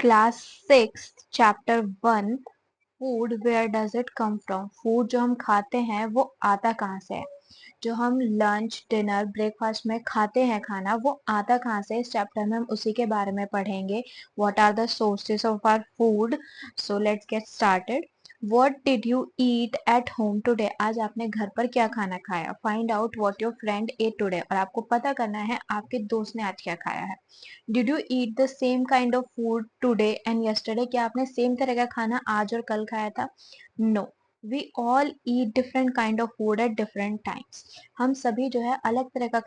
Class 6 chapter 1 food where does it come from. Food जो हम खाते हैं वो आता कहाँ से है। जो हम लंच डिनर ब्रेकफास्ट में खाते हैं खाना वो आता कहाँ से। इस चैप्टर में हम उसी के बारे में पढ़ेंगे। What are the sources of our food. So let's get started. What did you eat at home today? आज आपने घर पर क्या खाना खाया। Find out what your friend ate today. और आपको पता करना है आपके दोस्त ने आज क्या खाया है। Did you eat the same kind of food today and yesterday? क्या आपने सेम तरह का खाना आज और कल खाया था? No. We all eat different kind of food at different times. हम सभी जो है अलग तरह का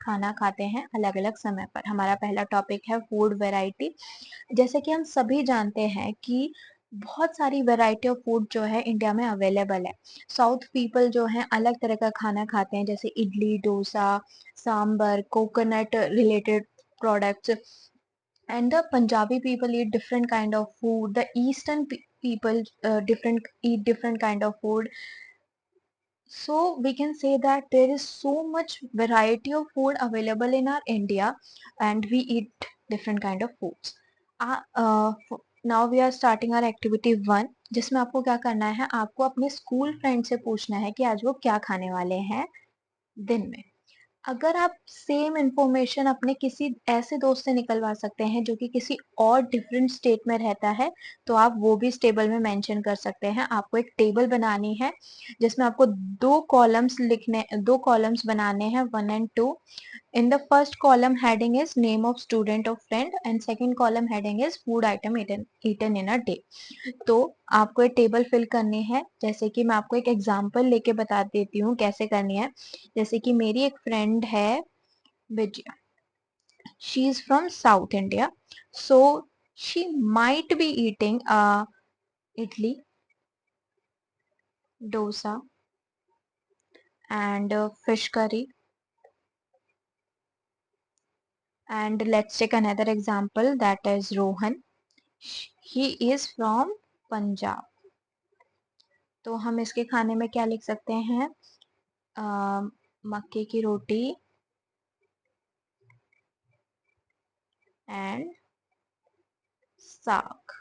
खाना खाते हैं अलग अलग समय पर। हमारा पहला टॉपिक है फूड वेराइटी। जैसे कि हम सभी जानते हैं कि बहुत सारी वैरायटी ऑफ फूड जो है इंडिया में अवेलेबल है। साउथ पीपल जो है अलग तरह का खाना खाते हैं जैसे idli dosa sambar coconut related products. And the Punjabi people eat different kind of food. The Eastern people eat different kind of food. So we can say that there is so much variety of food available in our India, and we eat different kind of foods. Now we are starting our activity 1, जिसमें आपको क्या करना है, आपको अपने school friend से पूछना है कि आज वो क्या खाने वाले हैं दिन में। अगर आप सेम इंफॉर्मेशन अपने किसी ऐसे दोस्त से निकलवा सकते हैं जो कि किसी और डिफरेंट स्टेट में रहता है तो आप वो भी इस टेबल में मेंशन कर सकते हैं। आपको एक टेबल बनानी है जिसमें आपको दो कॉलम्स बनाने हैं 1 and 2। In the first column heading is name of student or friend and second column heading is food item eaten in a day। तो आपको ये टेबल फिल करनी है। जैसे कि मैं आपको एक एग्जांपल लेके बता देती हूँ कैसे करनी है। जैसे कि मेरी एक फ्रेंड है Vijaya, she is from south India, so she might be eating idli dosa and fish curry. And let's take another example, that is Rohan. He is from Punjab. तो हम इसके खाने में क्या लिख सकते हैं, मक्के की रोटी एंड साग।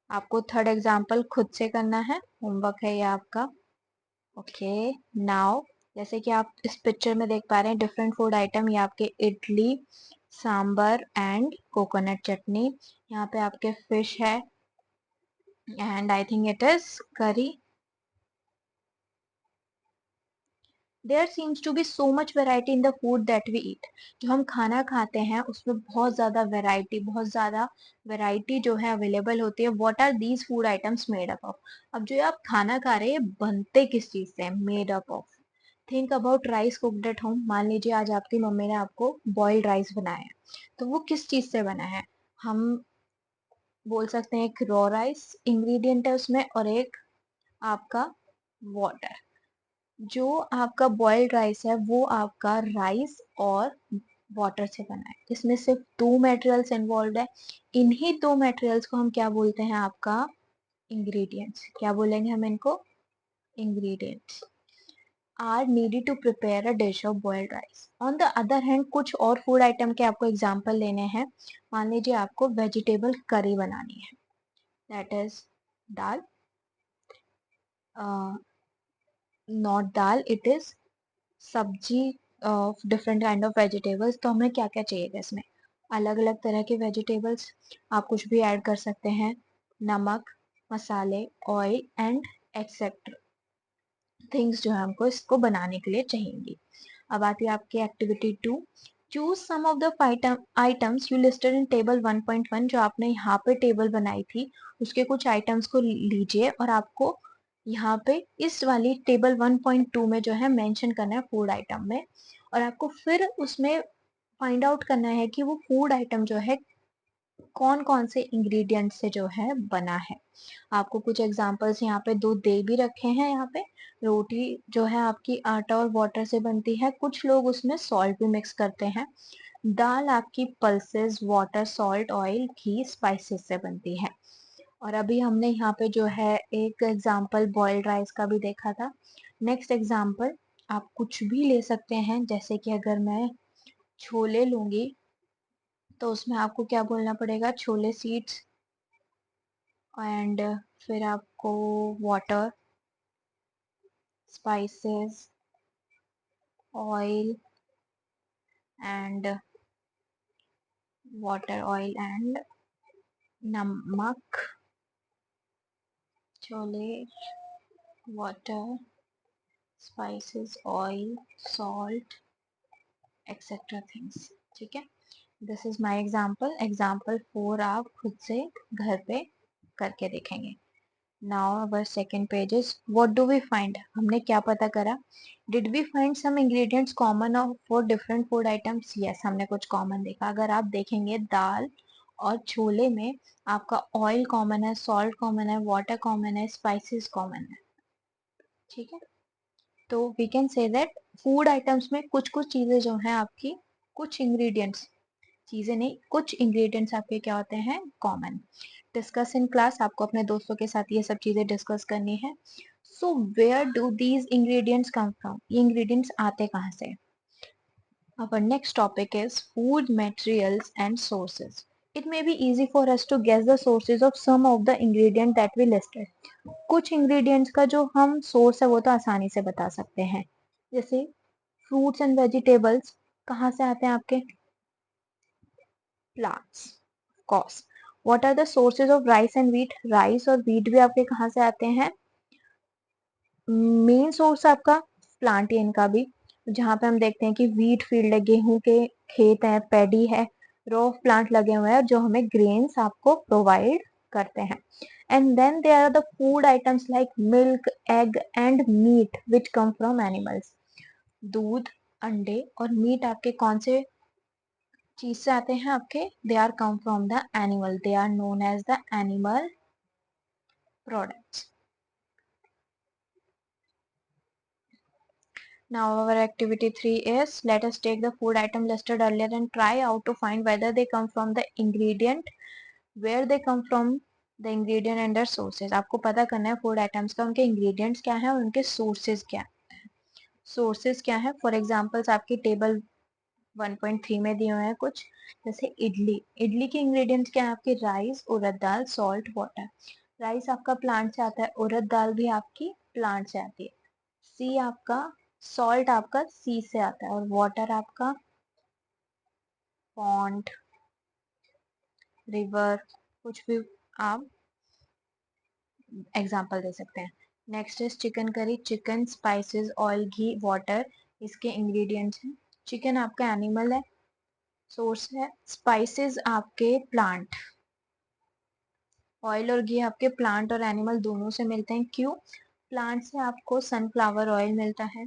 आपको थर्ड एग्जाम्पल खुद से करना है, होमवर्क है ये आपका। ओके नाउ जैसे कि आप इस पिक्चर में देख पा रहे हैं डिफरेंट फूड आइटम, ये आपके इडली सांबर एंड कोकोनट चटनी। यहाँ पे आपके फिश है and I think it is curry. There seems to be so much variety in the food that we eat. जो हम खाना खाते हैं उसमें बहुत ज्यादा वेराइटी जो है अवेलेबल होती है। What are these food items made up of. अब जो आप खाना खा रहे हैं बनते किस चीज से, made up of. Think about rice cooked at home. मान लीजिए आज आपकी मम्मी ने आपको बॉइल्ड राइस बनाया है, तो वो किस चीज से बना है। हम बोल सकते हैं एक रॉ राइस इंग्रेडिएंट है उसमें और एक आपका वाटर। जो आपका बॉइल्ड राइस है वो आपका राइस और वाटर से बना है। इसमें सिर्फ दो मटेरियल्स इन्वॉल्व है। इन्हीं दो मटेरियल्स को हम क्या बोलते हैं, आपका इंग्रेडिएंट्स। क्या बोलेंगे हम इनको, ingredients are needed to prepare a dish of boiled rice. On the other hand कुछ और फूड आइटम के आपको एग्जाम्पल लेने हैं। मान लीजिए आपको वेजिटेबल करी बनानी है, that is dal, not dal, it is sabzi of different kind of vegetables. तो हमें क्या क्या चाहिए इसमें, अलग अलग तरह के वेजिटेबल्स। आप कुछ भी ऐड कर सकते हैं, नमक मसाले ऑयल एंड एक्सेट्रा थिंग्स जो है हमको इसको बनाने के लिए चाहिए। अब आती है आपकी activity 2। Choose some of the items you listed in table 1.1। जो आपने यहाँ पे टेबल बनाई थी उसके कुछ आइटम्स को लीजिए और आपको यहाँ पे इस वाली टेबल 1.2 में जो है मेंशन करना है फूड आइटम में। और आपको फिर उसमें फाइंड आउट करना है कि वो फूड आइटम जो है कौन कौन से इंग्रेडिएंट से जो है बना है। आपको कुछ एग्जांपल्स यहाँ पे दो दे भी रखे हैं। यहाँ पे रोटी जो है आपकी आटा और वाटर से बनती है, कुछ लोग उसमें सॉल्ट भी मिक्स करते हैं। दाल आपकी पल्सेस वाटर सॉल्ट ऑयल घी स्पाइसेस से बनती है। और अभी हमने यहाँ पे जो है एक एग्जाम्पल बॉइल्ड राइस का भी देखा था। नेक्स्ट एग्जाम्पल आप कुछ भी ले सकते हैं, जैसे कि अगर मैं छोले लूंगी तो उसमें आपको क्या बोलना पड़ेगा, छोले सीड्स, एंड फिर आपको water, spices, oil and water, oil and namak, chole, water, spices, oil, salt, etcetera things. ठीक है, this is my example. Example 4 आप खुद से घर पे करके देखेंगे। Now our second page is what do we find. हमने क्या पता करा, did we find some ingredients common for different food items. Yes, हमने कुछ कॉमन देखा। अगर आप देखेंगे दाल और छोले में आपका ऑयल कॉमन है, सॉल्ट कॉमन है, वाटर कॉमन है, स्पाइसेस कॉमन है। ठीक है, तो we can say that food items में कुछ कुछ चीजें जो हैं आपकी, कुछ इंग्रेडिएंट्स, चीजें नहीं, कुछ इंग्रेडिएंट्स आपके क्या होते हैं, कॉमन। डिस्कस इन क्लास, आपको अपने दोस्तों के साथ ये सब चीजें डिस्कस करनी है। So where do these ingredients come from, ये इंग्रेडिएंट्स आते कहाँ से। Our next topic is food materials and sources. It may be easy for us to guess the sources of some of the ingredients that we listed. कुछ ingredients का जो हम source है वो तो आसानी से बता सकते हैं, जैसे fruits and vegetables कहाँ से आते हैं आपके, plants, of course. What are the sources of rice and wheat? Rice और wheat भी आपके कहाँ से आते हैं, मेन सोर्स आपका प्लांटेन का भी, जहाँ पे हम देखते हैं कि व्हीट फील्ड है, गेहूं के खेत है, पैडी है, रो प्लांट लगे हुए हैं जो हमें ग्रेन्स आपको प्रोवाइड करते हैं। And then there are the food items like milk, egg and meat which come from animals. दूध, अंडे और मीट आपके कौन से चीज से आते हैं आपके, they are come from the animal, they are known as the animal products. Now our activity 3 is, let us take the food item listed earlier and try out to find whether they come from the ingredient, where they come from, the ingredient and their sources. आपको पता करना है food items का उनके ingredients क्या है और उनके sources क्या है। sources क्या है, for examples आपकी table 1.3 में दिए हुए हैं कुछ, जैसे इडली। इडली के इंग्रेडिएंट्स क्या है आपके, राइस, उड़द दाल, सॉल्ट, वाटर। राइस आपका प्लांट से आता है, उड़द दाल भी आपकी प्लांट से आती है। सी आपका, सॉल्ट आपका सी से आता है, और वाटर आपका पॉन्ड, रिवर, कुछ भी आप एग्जांपल दे सकते हैं। Next is chicken curry. Chicken, spices, oil, ghee, water इसके इंग्रेडिएंट्स हैं। चिकन आपका एनिमल है, सोर्स है। स्पाइसेस आपके प्लांट, ऑयल और घी आपके प्लांट और एनिमल दोनों से मिलते हैं। क्यों, प्लांट से आपको सनफ्लावर ऑयल मिलता है,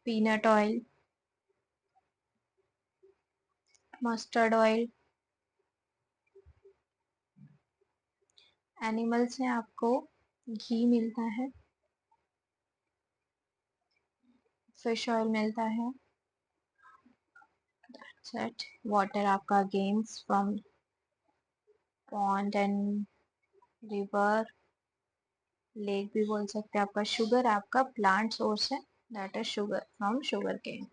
peanut oil, mustard oil. Animal से आपको घी मिलता है, फिश ऑयल मिलता है। सेट, वाटर आपका comes from pond and river, lake भी बोल सकते हैं। आपका शुगर आपका प्लांट सोर्स है, that is sugar from sugar cane.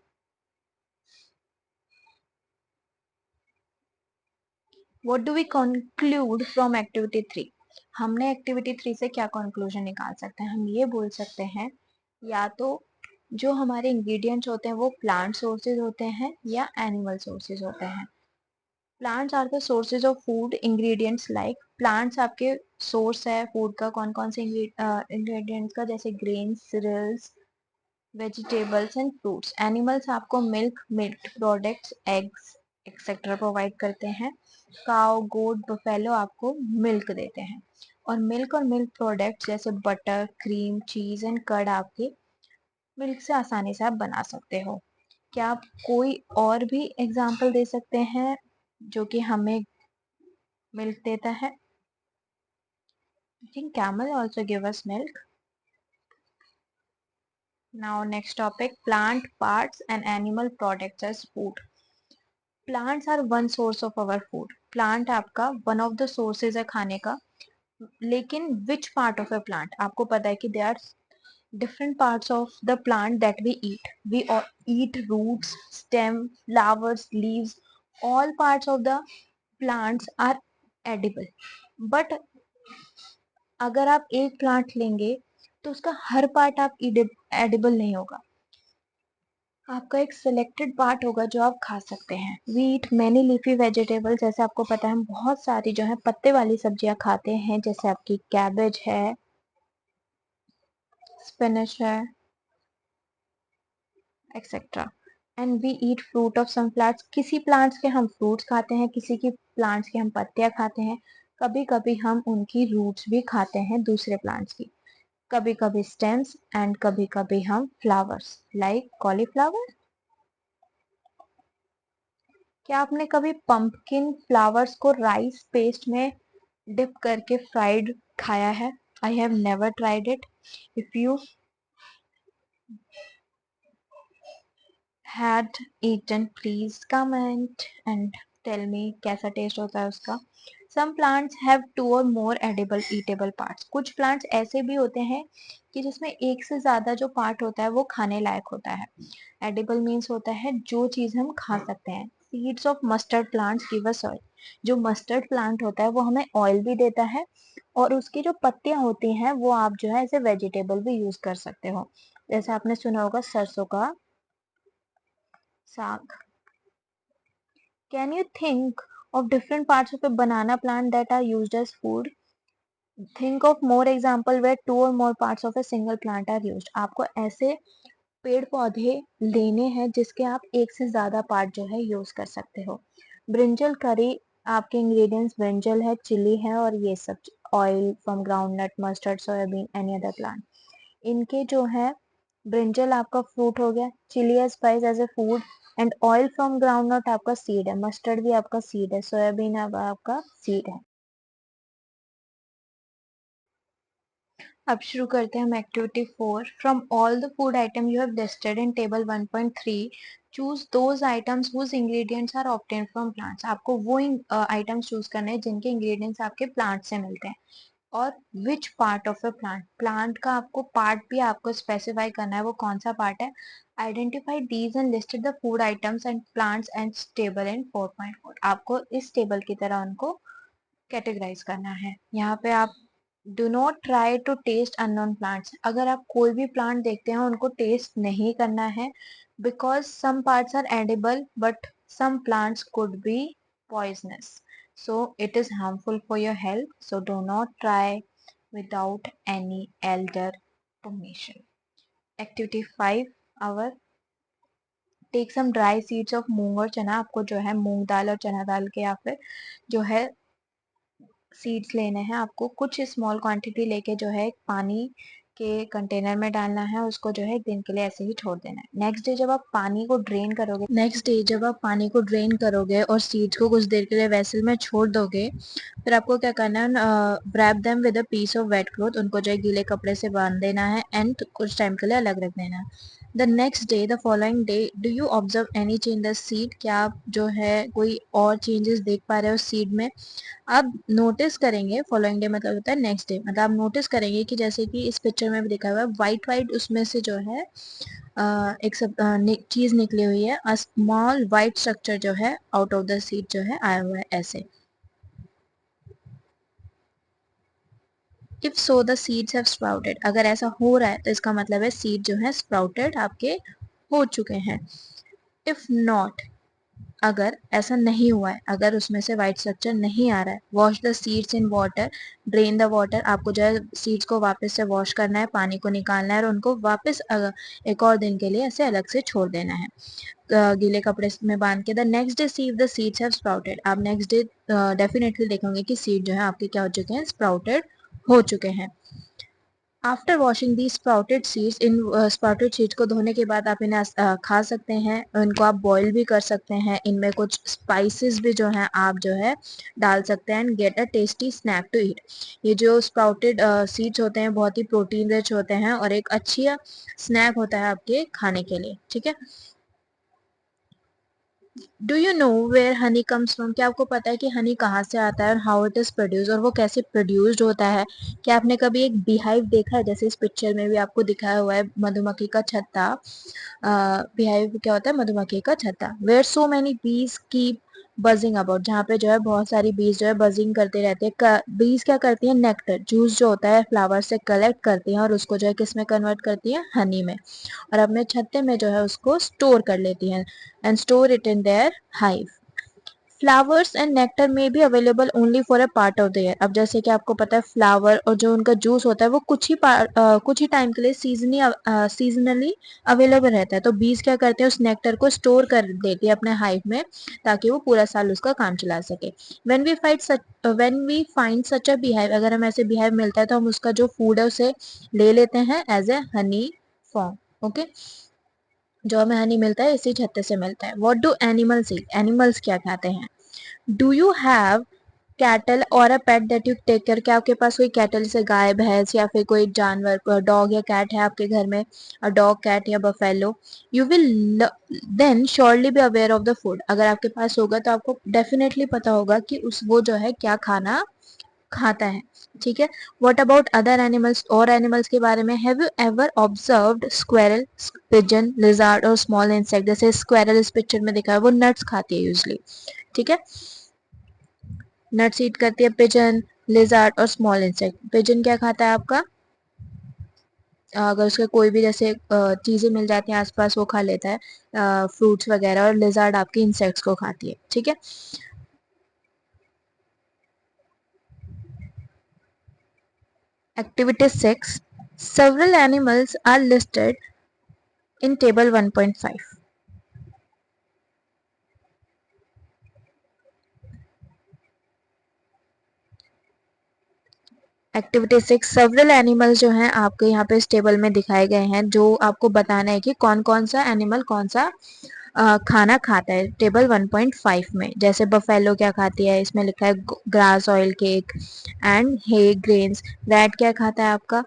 What do we conclude from activity 3। हमने एक्टिविटी 3 से क्या कंक्लूजन निकाल सकते हैं, हम ये बोल सकते हैं या तो जो हमारे इंग्रेडिएंट्स होते हैं वो प्लांट सोर्सेज होते हैं या एनिमल सोर्सेज होते हैं। Plants are the sources of food ingredients, like plants आपके सोर्स है फूड का, कौन कौन से इंग्रेडिएंट्स का, जैसे grain, cereals, vegetables and fruits. Animals आपको milk, milk products, eggs etcetera provide करते हैं। काउ, गोट, बफेलो आपको मिल्क देते हैं। और मिल्क प्रोडक्ट्स जैसे butter, cream, cheese and curd आपके मिल्क से आसानी से आप बना सकते हो। क्या आप कोई और भी एग्जाम्पल दे सकते हैं जो कि हमें मिल्क देता है? I think camel also give us milk. Now next topic, plant parts and animal products as food. Plants are one source of our food. Plant आपका वन ऑफ द सोर्सेज है खाने का, लेकिन which part of a plant, आपको पता है कि they are different parts of the plant that we eat. We all eat roots, stem, flowers, leaves. All parts of the plants are edible. But अगर आप एक प्लांट लेंगे तो उसका हर पार्ट आप एडिबल नहीं होगा. आपका एक सिलेक्टेड पार्ट होगा जो आप खा सकते हैं. We eat many leafy vegetables. जैसे आपको पता है हम बहुत सारी जो है पत्ते वाली सब्जियां खाते हैं, जैसे आपकी कैबेज है, स्पिनच है, etcetera. And we eat fruit of some plants. किसी प्लांट्स के हम फ्रूट्स खाते हैं, किसी की प्लांट्स के हम पत्तियां खाते हैं. कभी कभी हम उनकी रूट्स भी खाते हैं दूसरे प्लांट्स की. कभी कभी स्टेम्स एंड कभी कभी हम फ्लावर्स लाइक कॉलीफ्लावर. क्या आपने कभी पंपकिन फ्लावर्स को राइस पेस्ट में डिप करके फ्राइड खाया है? I have never tried it. If you had eaten, please comment and tell me कैसा टेस्ट होता है उसका. Some plants have two or more edible eatable parts. कुछ प्लांट्स ऐसे भी होते हैं कि जिसमें एक से ज्यादा जो पार्ट होता है वो खाने लायक होता है. एडिबल मीन्स होता है जो चीज हम खा सकते हैं. Seeds of mustard plants give us oil. जो मस्टर्ड प्लांट होता है वो हमें ऑयल भी देता है, और उसकी जो पत्तियां होती हैं वो आप जो है एज ए वेजिटेबल भी यूज कर सकते हो. जैसे आपने सुना होगा सरसों का साग. Can you think of different parts of a banana plant that are used as food? Think of more example where two or more parts of a single plant are used. आपको ऐसे पेड़ पौधे लेने हैं जिसके आप एक से ज्यादा पार्ट जो है यूज कर सकते हो. ब्रिंजल करी. आपके इंग्रेडिएंट्स ब्रिंजल है, चिली है और ये सब. Oil from groundnut, mustard, soybean, any other plant. इनके जो है ब्रिंजल आपका फ्रूट हो गया, चिली है spice as a food, and oil from groundnut आपका सीड है, मस्टर्ड भी आपका सीड है, सोयाबीन आपका सीड है. अब शुरू करते हैं हम activity 4. From all the food item you have listed in table 1.3, choose those items whose ingredients are obtained from plants. आपको वो आइटम्स चूज करने हैं जिनके इंग्रेडिएंट्स आपके प्लांट से मिलते हैं. और विच part of a plant. Plant का आपको पार्ट भी आपको स्पेसिफाई करना है वो कौन सा पार्ट है. Identify these and listed the food items and plants and table इन 4.4. आपको इस टेबल की तरह उनको कैटेगराइज करना है. यहाँ पे आप do not try to taste unknown plants. अगर आप कोई भी प्लांट देखते हैं उनको टेस्ट नहीं करना है, because some parts are edible but some plants could be poisonous, so it is harmful for your health, so do not try without any elder permission. Activity 5, our take some dry seeds of मूंग और चना. आपको जो है मूंग दाल और चना दाल के या फिर जो है सीड्स लेने हैं. आपको कुछ स्मॉल क्वांटिटी लेके जो है पानी के कंटेनर में डालना है, उसको जो है एक दिन के लिए ऐसे ही छोड़ देना है. नेक्स्ट डे जब आप पानी को ड्रेन करोगे और सीड्स को कुछ देर के लिए वेसल में छोड़ दोगे, फिर आपको क्या करना है, wrap them with a piece of wet cloth. उनको जो है गीले कपड़े से बांध देना है एंड कुछ टाइम के लिए अलग रख देना है. The next day, the following day, do you observe any change the seed. क्या आप जो है कोई और चेंजेस देख पा रहे हो सीड में? आप नोटिस करेंगे, फॉलोइंग डे मतलब होता है नेक्स्ट डे, मतलब आप नोटिस करेंगे कि जैसे कि इस पिक्चर में भी दिखा हुआ है वाइट वाइट, उसमें से जो है एक सब चीज निकली हुई है. अ स्मॉल वाइट स्ट्रक्चर जो है आउट ऑफ द सीड जो है आया हुआ है ऐसे. If so the seeds have sprouted. अगर ऐसा हो रहा है तो इसका मतलब है सीड जो है स्प्राउटेड आपके हो चुके हैं. इफ नॉट, अगर ऐसा नहीं हुआ है, अगर उसमें से वाइट स्ट्रक्चर नहीं आ रहा है, wash the seeds in water, drain the water. आपको जो है सीड्स को वापस से वॉश करना है, पानी को निकालना है और उनको वापस एक और दिन के लिए ऐसे अलग से छोड़ देना है गीले कपड़े में बांध के. The next day see if the seeds have sprouted. आप नेक्स्ट डे डेफिनेटली देखेंगे कि सीड जो है आपके क्या हो चुके हैं, स्प्राउटेड हो चुके हैं. आफ्टर वॉशिंग दी स्प्राउटेड सीड्स, इन स्प्राउटेड सीड्स को धोने के बाद आप इन्हें खा सकते हैं. इनको आप बॉईल भी कर सकते हैं. इनमें कुछ स्पाइसेस भी जो हैं आप जो है डाल सकते हैं and get a tasty snack to eat. ये जो स्प्राउटेड सीड्स होते हैं बहुत ही प्रोटीन रिच होते हैं और एक अच्छी स्नैक होता है आपके खाने के लिए. ठीक है. Do you know where honey comes from? क्या आपको पता है कि हनी कहाँ से आता है और हाउ इट इज प्रोड्यूस, और वो कैसे प्रोड्यूस्ड होता है? क्या आपने कभी एक बीहाइव देखा है? जैसे इस पिक्चर में भी आपको दिखाया हुआ है मधुमक्खी का छत्ता। बीहाइव क्या होता है? मधुमक्खी का छत्ता। वेयर सो मेनी बीज कीप बजिंग अबाउट, जहाँ पे जो है बहुत सारी बीज जो है बजिंग करते रहते हैं। बीज क्या करती है? नेक्टर, जूस जो होता है फ्लावर से कलेक्ट करती हैं और उसको जो है किस में कन्वर्ट करती है? हनी में। और अपने छत्ते में जो है उसको स्टोर कर लेती हैं and store it in their hive. Flowers and nectar में भी available only for a part of the year. अब जैसे कि आपको पता है फ्लावर और जो उनका जूस होता है वो कुछ ही टाइम के लिए सीजनली अवेलेबल रहता है। तो बीज क्या करते हैं? उस नेक्टर को स्टोर कर देती है अपने हाइव में, ताकि वो पूरा साल उसका काम चला सके। When we find such a beehive, अगर हम ऐसे बीहाइव मिलता है तो हम उसका जो फूड है उसे ले लेते हैं as a honey form. Okay, जो हमें हनी मिलता है इसी छत्ते से मिलता है। What do animals eat? Animals क्या खाते हैं? डू यू हैव कैटल और अ पेट दैट यू टेक केयर? क्या आपके पास कोई कैटल से गाय भैंस या फिर कोई जानवर डॉग या कैट है आपके घर में? डॉग कैट या buffalo? You will then surely be aware of the food. अगर आपके पास होगा तो आपको डेफिनेटली पता होगा कि उस वो जो है क्या खाना खाता है। ठीक है। What about other animals? और एनिमल्स के बारे में, have you ever observed squirrel, pigeon, lizard और स्मॉल इंसेक्ट? जैसे स्क्वेरल इस पिक्चर में दिखा है वो नट्स खाती है यूजली। ठीक है, नट्स ईट करती है पिजन, लिजार्ड और स्मॉल इंसेक्ट। पिजन क्या खाता है आपका? अगर उसके कोई भी जैसे चीजें मिल जाती हैं आसपास वो खा लेता है, फ्रूट्स वगैरह। और लिजार्ड आपकी इंसेक्ट्स को खाती है। ठीक है। Activity 6, several animals are listed in table 1.5. Activity 6, several animals जो हैं आपके यहाँ पे इस टेबल में दिखाए गए हैं, जो आपको बताना है कि कौन कौन सा एनिमल कौन सा खाना खाता है टेबल 1.5 में। जैसे बफेलो क्या खाती है, इसमें लिखा है grass oil cake and hay grains. Rat क्या खाता है आपका?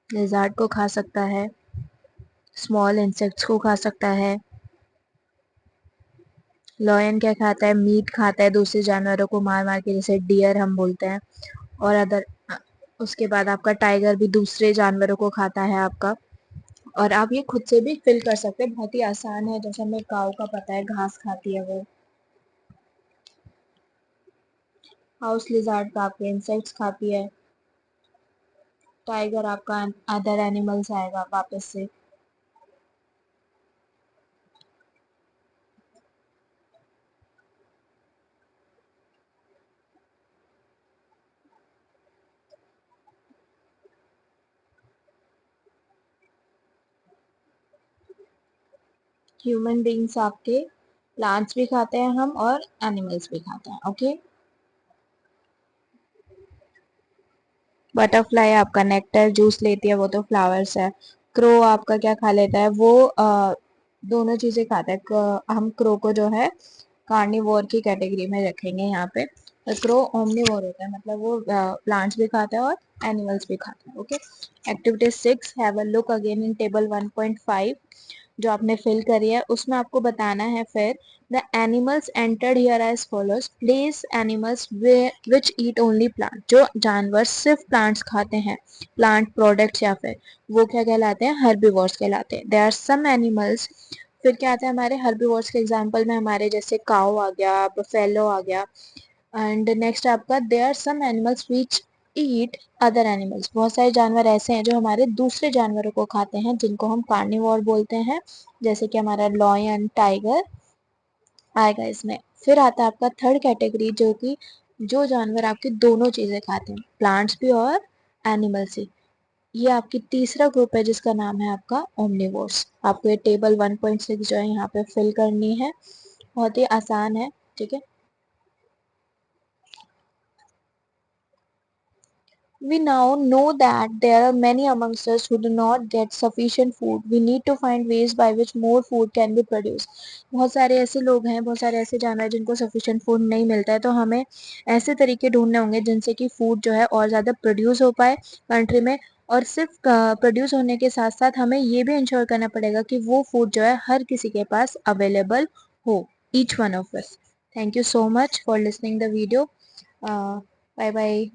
लिजार्ड को खा सकता है, स्मॉल इंसेक्ट्स को खा सकता है। लॉयन क्या खाता है? मीट खाता है, दूसरे जानवरों को मार मार के, जैसे डियर हम बोलते हैं। और अदर उसके बाद आपका टाइगर भी दूसरे जानवरों को खाता है आपका। और आप ये खुद से भी फिल कर सकते हैं, बहुत ही आसान है। जैसे हमें काऊ का पता है घास खाती है वो। हाउस लिजार्ड का आपके इंसेक्ट्स खाती है। टाइगर आपका अदर एनिमल्स आएगा वापस से। ह्यूमन बींग्स आपके प्लांट्स भी खाते हैं हम, और एनिमल्स भी खाते हैं। ओके। बटरफ्लाई आपका नेक्टर जूस लेती है, वो तो फ्लावर्स है। क्रो आपका क्या खा लेता है? वो दोनों चीजें खाता है। हम क्रो को जो है कार्निवोर की कैटेगरी में रखेंगे यहाँ पे। तो क्रो ओमनिवोर होता है, मतलब वो प्लांट्स भी खाता है और एनिमल्स भी खाता है। Okay. Activity 6, have a look again in table 1.5 जो आपने फिल करी है, उसमें आपको बताना है फिर the animals entered here as follows. Place animals which eat only plant, जो जानवर सिर्फ प्लांट्स खाते हैं, प्लांट प्रोडक्ट्स, या फिर वो क्या कहलाते हैं? हर्बीवोर्स कहलाते हैं। देयर आर सम एनिमल्स, फिर क्या आता है हमारे हर्बीवोर्स के एग्जाम्पल में? हमारे जैसे काऊ आ गया, बफेलो आ गया। एंड नेक्स्ट आपका there are some animals which eat other animals. बहुत सारे जानवर ऐसे हैं जो हमारे दूसरे जानवरों को खाते हैं, जिनको हम कार्निवोर बोलते हैं। जैसे कि हमारा लॉयन, टाइगर आएगा इसमें। फिर आता है आपका थर्ड कैटेगरी, जो कि जो जानवर आपकी दोनों चीजें खाते हैं, प्लांट्स भी और एनिमल्स भी। ये आपकी तीसरा ग्रुप है जिसका नाम है आपका ओमनिवोर्स। आपको ये टेबल 1.6 जो है यहाँ पे फिल करनी है, बहुत ही आसान है। ठीक है। We now know that there are many amongst us who do not get sufficient food. We need to find ways by which more food can be produced. बहुत सारे ऐसे लोग हैं, बहुत सारे ऐसे जानवर हैं जिनको sufficient food नहीं मिलता है, तो हमें ऐसे तरीके ढूंढने होंगे जिनसे कि फूड जो है और ज़्यादा प्रोड्यूस हो पाए कंट्री में, और सिर्फ प्रोड्यूस होने के साथ साथ हमें ये भी इंश्योर करना पड़ेगा कि वो फूड जो है हर किसी के पास अवेलेबल हो, each one of us. Thank you so much for listening the video. Bye bye.